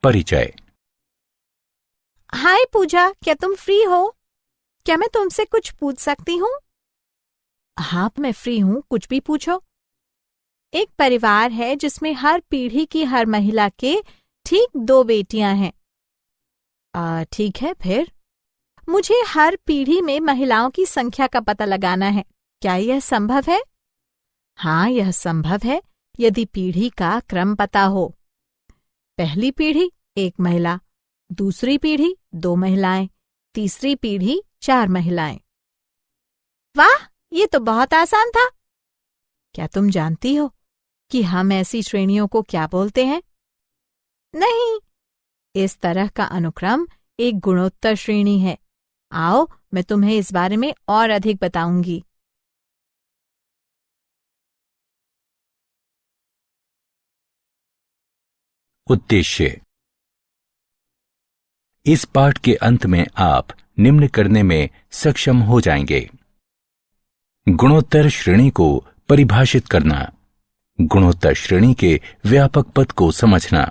परिचय। हाय पूजा, क्या तुम फ्री हो? क्या मैं तुमसे कुछ पूछ सकती हूँ? हाँ, मैं फ्री हूँ, कुछ भी पूछो। एक परिवार है जिसमें हर पीढ़ी की हर महिला के ठीक 2 बेटियां हैं। ठीक है, फिर मुझे हर पीढ़ी में महिलाओं की संख्या का पता लगाना है। क्या यह संभव है? हाँ, यह संभव है यदि पीढ़ी का क्रम पता हो। पहली पीढ़ी 1 महिला, दूसरी पीढ़ी 2 महिलाएं, तीसरी पीढ़ी 4 महिलाएं। वाह, ये तो बहुत आसान था। क्या तुम जानती हो कि हम ऐसी श्रेणियों को क्या बोलते हैं? नहीं, इस तरह का अनुक्रम एक गुणोत्तर श्रेणी है। आओ, मैं तुम्हें इस बारे में और अधिक बताऊंगी। उद्देश्य। इस पाठ के अंत में आप निम्न करने में सक्षम हो जाएंगे। गुणोत्तर श्रेणी को परिभाषित करना, गुणोत्तर श्रेणी के व्यापक पद को समझना,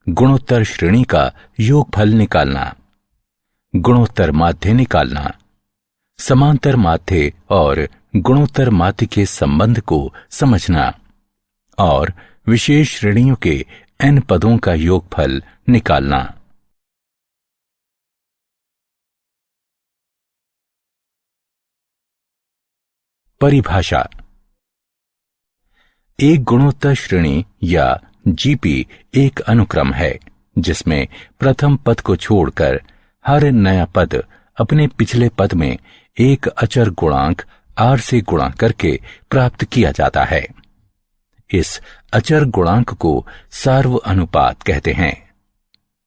गुणोत्तर श्रेणी का योगफल निकालना, गुणोत्तर माध्य निकालना, समांतर माध्य और गुणोत्तर माध्य के संबंध को समझना और विशेष श्रेणियों के n पदों का योगफल निकालना। परिभाषा। एक गुणोत्तर श्रेणी या जीपी एक अनुक्रम है जिसमें प्रथम पद को छोड़कर हर नया पद अपने पिछले पद में एक अचर गुणांक r से गुणा करके प्राप्त किया जाता है। इस अचर गुणांक को सार्व अनुपात कहते हैं।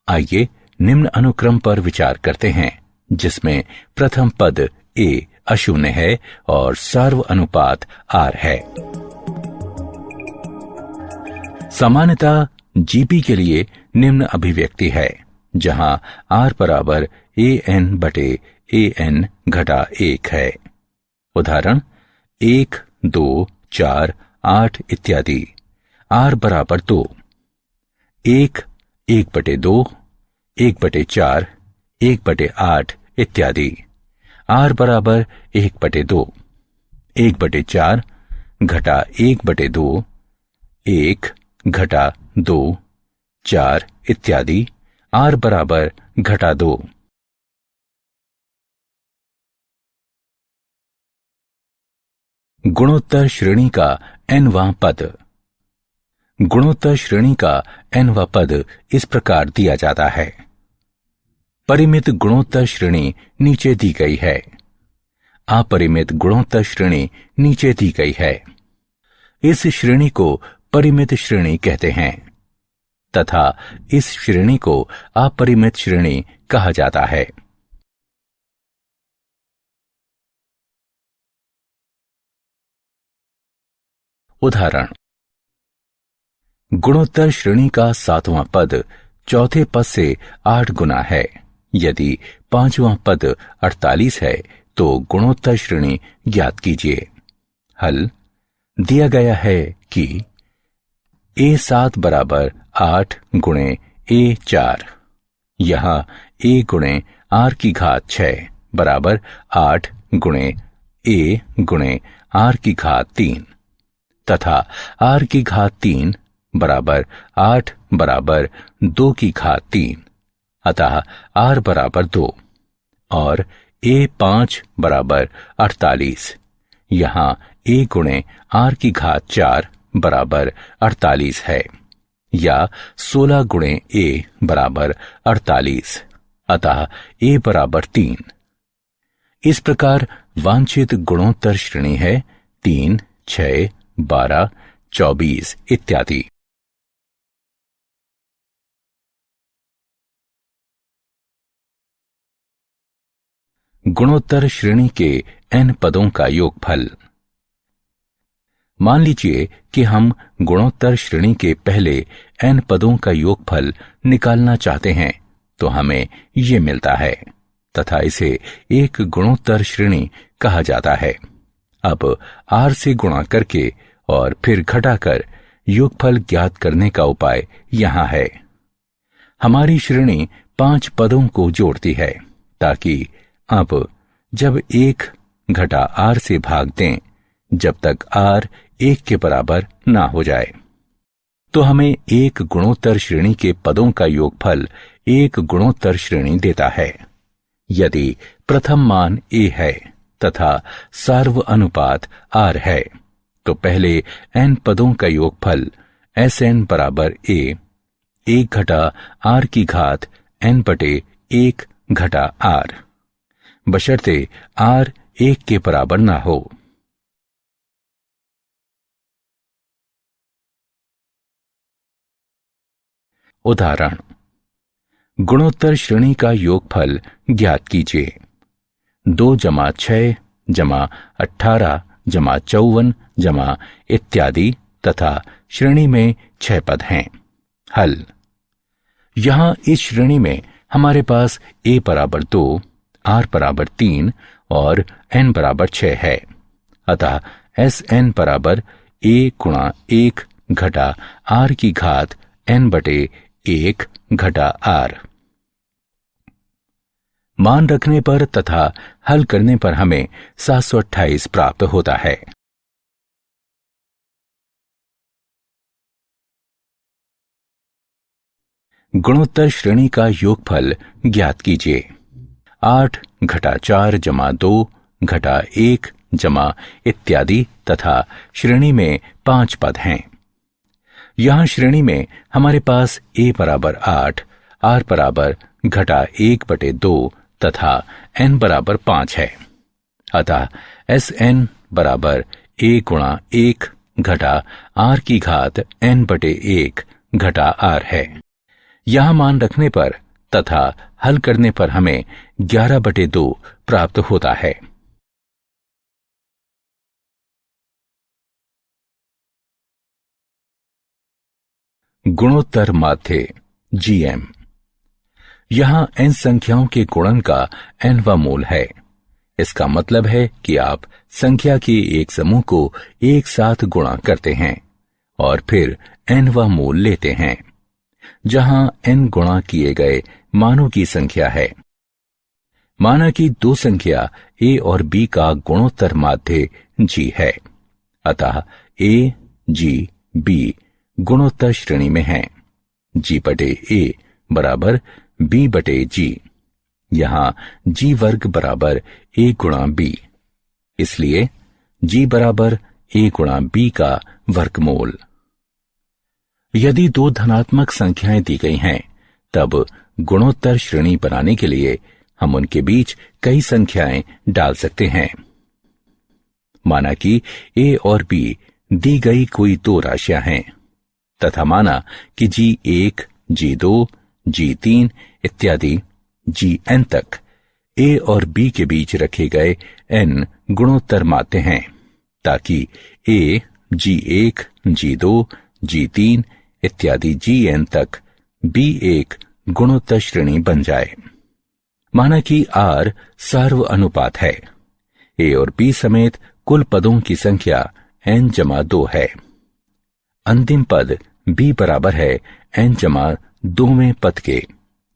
आइए निम्न अनुक्रम पर विचार करते हैं जिसमें प्रथम पद a अशून्य है और सार्व अनुपात r है। सामान्यतः जीपी के लिए निम्न अभिव्यक्ति है जहां r बराबर an/an घटा 1 है। उदाहरण 1, 2, 4, 8 इत्यादि। r बराबर 2, 1, 1/2, 1/4, 1/8 इत्यादि। r बराबर 1/2, 1/4 घटा 1/2, 1 घटा 2, 4 इत्यादि। r बराबर घटा 2। गुणोत्तर श्रेणी का nवां पद। गुणोत्तर श्रेणी का nवां पद इस प्रकार दिया जाता है। परिमित गुणोत्तर श्रेणी नीचे दी गई है। अपरिमित गुणोत्तर श्रेणी नीचे दी गई है। इस श्रेणी को परिमित श्रेणी कहते हैं तथा इस श्रेणी को अपरिमित श्रेणी कहा जाता है। उदाहरण, गुणोत्तर श्रेणी का 7वां पद चौथे पद से 8 गुना है। यदि 5वां पद 48 है तो गुणोत्तर श्रेणी ज्ञात कीजिए। हल दिया गया है कि a7 बराबर 8 गुणे a4। यहां a गुणे r की घात 6 बराबर 8 गुणे a गुणे r की घात 3 तथा r की घात 3 बराबर 8 बराबर 2 की घात 3। अतः r बराबर 2 और a5 बराबर 48। यहां a गुणे r की घात 4 बराबर 48 है या 16 गुणे a बराबर 48। अतः a बराबर 3। इस प्रकार वांछित गुणोत्तर श्रेणी है 3, 6, 12, 24 इत्यादि। गुणोत्तर श्रेणी के n पदों का योगफल। मान लीजिए कि हम गुणोत्तर श्रेणी के पहले n पदों का योगफल निकालना चाहते हैं तो हमें ये मिलता है तथा इसे एक गुणोत्तर श्रेणी कहा जाता है। अब r से गुणा करके और फिर घटाकर योगफल ज्ञात करने का उपाय यहां है। हमारी श्रेणी 5 पदों को जोड़ती है, ताकि अब जब 1 घटा r से भाग दें जब तक r 1 के बराबर ना हो जाए, तो हमें एक गुणोत्तर श्रेणी के पदों का योगफल एक गुणोत्तर श्रेणी देता है। यदि प्रथम मान a है तथा सार्व अनुपात r है, तो पहले n पदों का योगफल Sn बराबर a 1 घटा r की घात n बटे 1 घटा r, बशर्ते r 1 के बराबर ना हो। उदाहरण, गुणोत्तर श्रेणी का योगफल ज्ञात कीजिए। 2 जमा 6 जमा 18 जमा 54 जमा इत्यादि तथा श्रेणी में 6 पद हैं। हल। यहां इस श्रेणी में हमारे पास a बराबर 2, r बराबर 3 और n बराबर 6 है। अतः Sn बराबर a गुणा 1 घटा r की घात n बटे 1 घटा r। मान रखने पर तथा हल करने पर हमें 728 प्राप्त होता है। गुणोत्तर श्रेणी का योगफल ज्ञात कीजिए। 8 घटा 4 जमा 2 घटा 1 जमा इत्यादि तथा श्रेणी में 5 पद हैं। यहां श्रेणी में हमारे पास a बराबर 8, r बराबर घटा 1 बटे 2 तथा n बराबर 5 है। अतः Sn बराबर a गुणा 1 घटा r की घात n बटे 1 घटा r है। यहां मान रखने पर तथा हल करने पर हमें 11 बटे 2 प्राप्त होता है। गुणोत्तर माध्य GM। यहां n संख्याओं के गुणन का nवां मूल है। इसका मतलब है कि आप संख्या के एक समूह को एक साथ गुणा करते हैं और फिर nवां मूल लेते हैं, जहां n गुणा किए गए मानों की संख्या है। माना कि 2 संख्या a और b का गुणोत्तर माध्य g है। अतः a, g, b गुणोत्तर श्रेणी में है। g बटे a बराबर b बटे g। यहां g वर्ग बराबर a गुणा b, इसलिए g बराबर a गुणा b का वर्गमूल। यदि 2 धनात्मक संख्याएं दी गई हैं, तब गुणोत्तर श्रेणी बनाने के लिए हम उनके बीच कई संख्याएं डाल सकते हैं। माना कि a और b दी गई कोई 2 राशियां हैं तथा माना कि G1, G2, G3 इत्यादि Gn तक a और b के बीच रखे गए n गुणोत्तर माध्य हैं, ताकि a, G1, G2, G3 इत्यादि Gn तक b एक गुणोत्तर श्रेणी बन जाए। माना कि r सार्व अनुपात है। a और b समेत कुल पदों की संख्या n जमा 2 है। अंतिम पद b बराबर है n जमा 2वें पद के,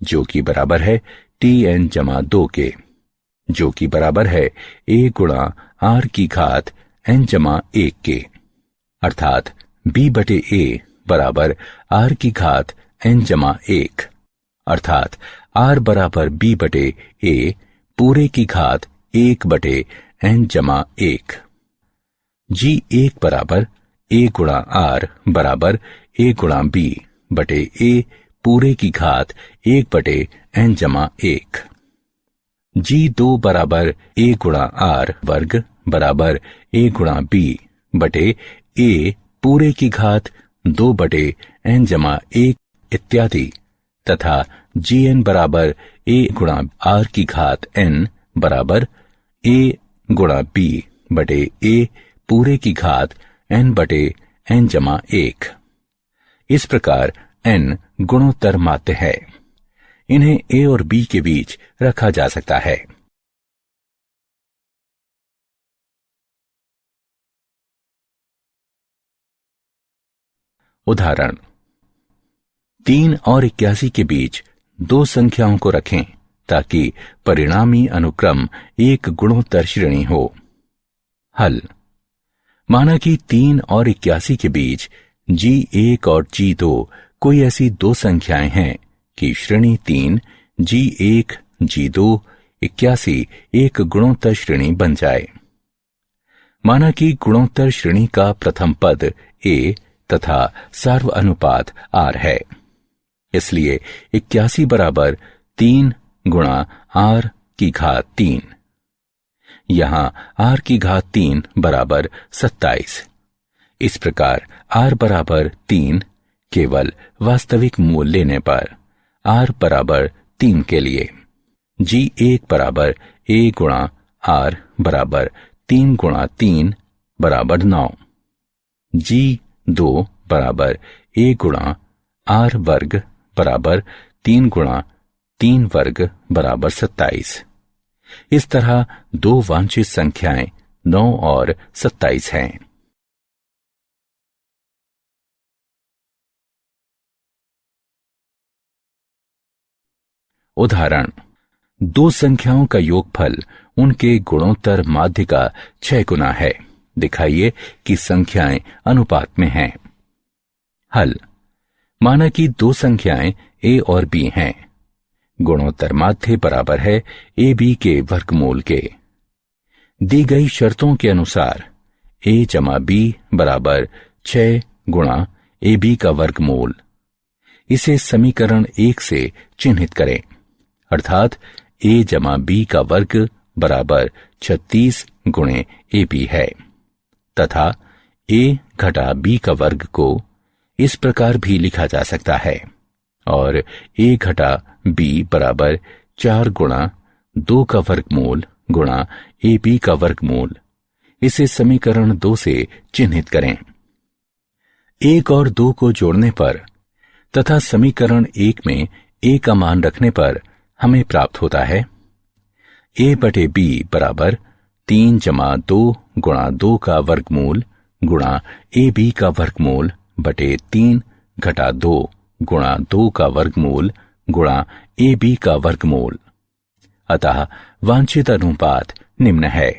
जो कि बराबर है tn जमा 2 के, जो कि बराबर है a गुणा r की घात n जमा 1 के। अर्थात b बटे a बराबर r की घात n जमा 1, अर्थात r बराबर b बटे a पूरे की घात 1 बटे n जमा 1। G1 बराबर a गुणा r बराबर a गुणा b बटे a पूरे की घात 1 बटे n जमा 1। G2 बराबर a गुणा r वर्ग बराबर a गुणा b बटे a पूरे की घात 2 बटे n जमा 1 इत्यादि तथा Gn बराबर a गुणा r की घात n बराबर a गुणा b बटे a पूरे की घात n बटे n जमा 1। इस प्रकार n गुणोत्तर माध्य है। इन्हें a और b के बीच रखा जा सकता है। उदाहरण, 3 और 81 के बीच दो संख्याओं को रखें ताकि परिणामी अनुक्रम एक गुणोत्तर श्रेणी हो। हल। माना कि 3 और 81 के बीच G1 और G2 कोई ऐसी दो संख्याएं हैं कि श्रेणी 3 G1 G2 81 एक गुणोत्तर श्रेणी बन जाए। माना कि गुणोत्तर श्रेणी का प्रथम पद A तथा सार्व अनुपात R है, इसलिए 81 बराबर 3 गुणा R की घात 3। यहां R की घात 3 बराबर 27। इस प्रकार R बराबर 3 केवल वास्तविक मूल लेने पर R बराबर 3 के लिए G1 बराबर A गुणा R बराबर 3 गुणा 3 बराबर 9। G2 बराबर A गुणा R वर्ग बराबर 3 गुणा 3 वर्ग बराबर 27। इस तरह दो वांछित संख्याएं 9 और 27 हैं। उदाहरण, दो संख्याओं का योगफल उनके गुणोत्तर माध्य का 6 गुना है। दिखाइए कि संख्याएं अनुपात में हैं। हल। माना कि दो संख्याएं A और B हैं। गुणोत्तर माध्य बराबर है AB के वर्गमूल के। दी गई शर्तों के अनुसार A जमा B बराबर 6 गुणा AB का वर्गमूल। इसे समीकरण 1 से चिन्हित करें, अर्थात A जमा B का वर्ग बराबर 36 गुणे AB है, तथा A घटा B का वर्ग को इस प्रकार भी लिखा जा सकता है, और A घटा B बराबर 4 गुणा 2 का वर्गमूल गुणा AB का वर्गमूल। इसे समीकरण 2 से चिन्हित करें। 1 और 2 को जोड़ने पर तथा समीकरण 1 में A का मान रखने पर हमें प्राप्त होता है A बटे B बराबर 3 जमा 2 गुणा 2 का वर्गमूल गुणा AB का वर्गमूल बटे 3 घटा 2 गुणा 2 का वर्गमूल गुणा AB का वर्गमूल। अतः वांछित अनुपात निम्न है।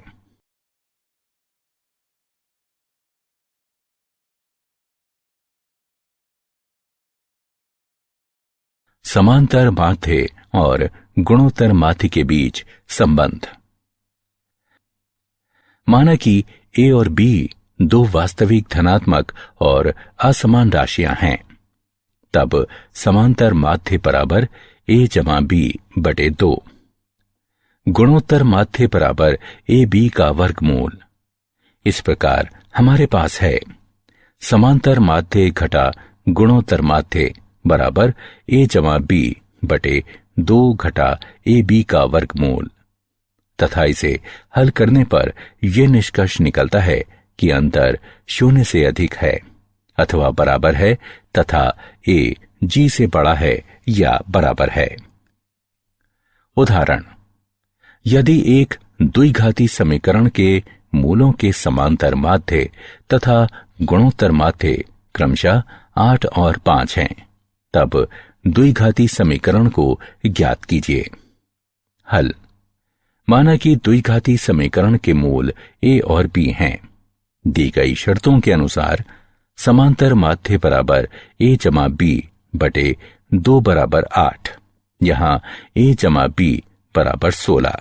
समांतर माध्य और गुणोत्तर माध्य के बीच संबंध। माना कि A और B दो वास्तविक धनात्मक और असमान राशियां हैं, तब समांतर माध्य बराबर A जमा B बटे 2। गुणोत्तर माध्य बराबर AB का वर्गमूल। इस प्रकार हमारे पास है समांतर माध्य घटा गुणोत्तर माध्य बराबर A जमा B बटे 2 घटा AB का वर्गमूल, तथा इसे हल करने पर यह निष्कर्ष निकलता है कि अंतर 0 से अधिक है अथवा बराबर है तथा A G से बड़ा है या बराबर है। उदाहरण, यदि एक द्विघाती समीकरण के मूलों के समांतर माध्य तथा गुणोत्तर माध्य क्रमशः 8 और 5 हैं, तब द्विघाती समीकरण को ज्ञात कीजिए। हल। माना कि द्विघाती समीकरण के मूल A और B हैं। दी गई शर्तों के अनुसार समांतर माध्य बराबर A जमा B बटे 2 बराबर 8। यहां A जमा B बराबर 16।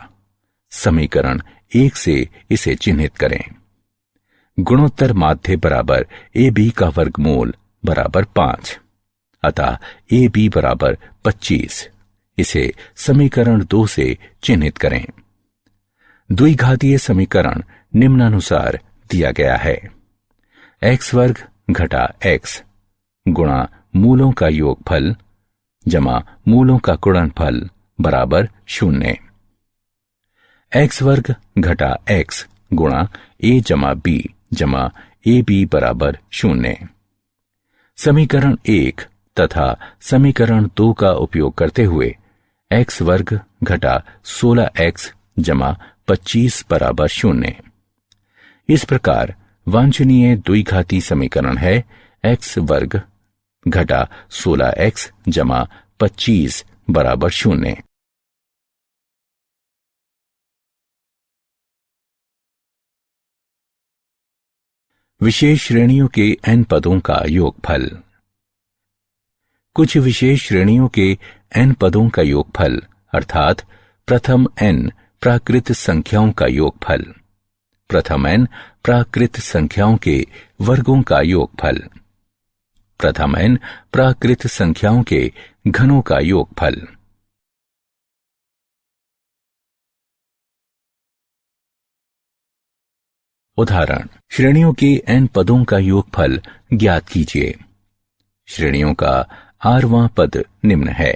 समीकरण 1 से इसे चिन्हित करें। गुणोत्तर माध्य बराबर AB का वर्गमूल बराबर 5, अतः AB बराबर 25। इसे समीकरण 2 से चिन्हित करें। द्विघातीय समीकरण निम्नानुसार दिया गया है। x वर्ग घटा x गुणा मूलों का योगफल जमा मूलों का गुणनफल बराबर 0। x वर्ग घटा x गुणा a जमा b जमा ab बराबर 0। समीकरण 1 तथा समीकरण 2 का उपयोग करते हुए x वर्ग घटा 16x जमा 25 बराबर 0। इस प्रकार वांछनीय द्विघाती समीकरण है x वर्ग घटा 16x जमा 25 बराबर 0। विशेष श्रेणियों के n पदों का योगफल। कुछ विशेष श्रेणियों के n पदों का योगफल अर्थात प्रथम n प्राकृत संख्याओं का योगफल, प्रथम n प्राकृत संख्याओं के वर्गों का योगफल, प्रथम n प्राकृत संख्याओं के घनों का योगफल। उदाहरण, श्रेणियों के n पदों का योगफल ज्ञात कीजिए। श्रेणियों का आठवां पद निम्न है।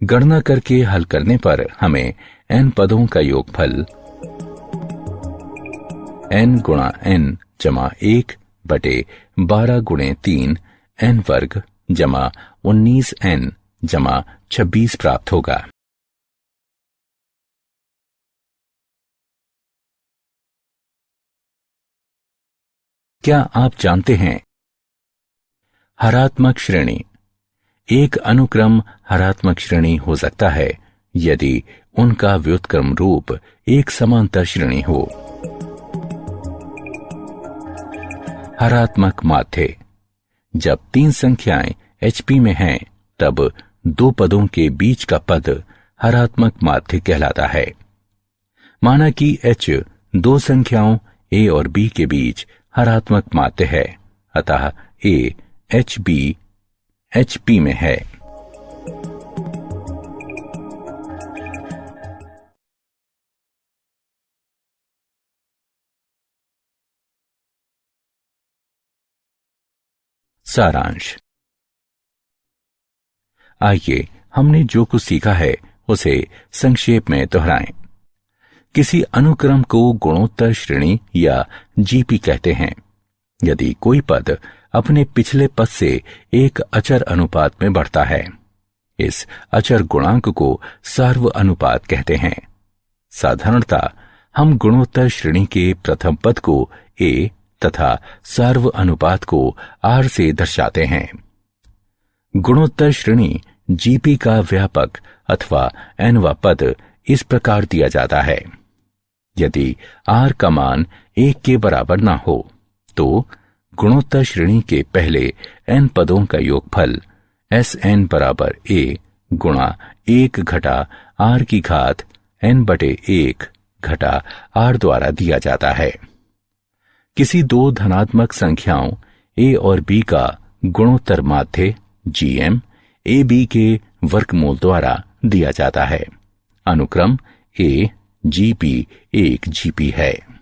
गणना करके हल करने पर हमें n पदों का योगफल n गुणा n जमा 1 बटे 12 गुणे 3 n वर्ग जमा 19n जमा 26 प्राप्त होगा। क्या आप जानते हैं, हरात्मक श्रेणी एक अनुक्रम हरात्मक श्रेणी हो सकता है यदि उनका व्युत्क्रम रूप एक समांतर श्रेणी हो। हरात्मक माध्य, जब तीन संख्याएं HP में हैं तब दो पदों के बीच का पद हरात्मक माध्य कहलाता है। माना कि H दो संख्याओं A और B के बीच हरात्मक माध्य है, अतः A HB HP में है। सारांश। आइए हमने जो कुछ सीखा है उसे संक्षेप में दोहराएं। किसी अनुक्रम को गुणोत्तर श्रेणी या GP कहते हैं यदि कोई पद अपने पिछले पद से एक अचर अनुपात में बढ़ता है। इस अचर गुणांक को सार्व अनुपात कहते हैं। साधारणतः हम गुणोत्तर श्रेणी के प्रथम पद को A तथा सार्व अनुपात को R से दर्शाते हैं। गुणोत्तर श्रेणी GP का व्यापक अथवा nवां पद इस प्रकार दिया जाता है। यदि R का मान 1 के बराबर ना हो तो गुणोत्तर श्रेणी के पहले n पदों का योगफल Sn बराबर A गुणा 1 घटा R की घात n बटे 1 घटा R द्वारा दिया जाता है। किसी दो धनात्मक संख्याओं A और B का गुणोत्तर माध्य GM AB के वर्गमूल द्वारा दिया जाता है। अनुक्रम A GP एक GP है।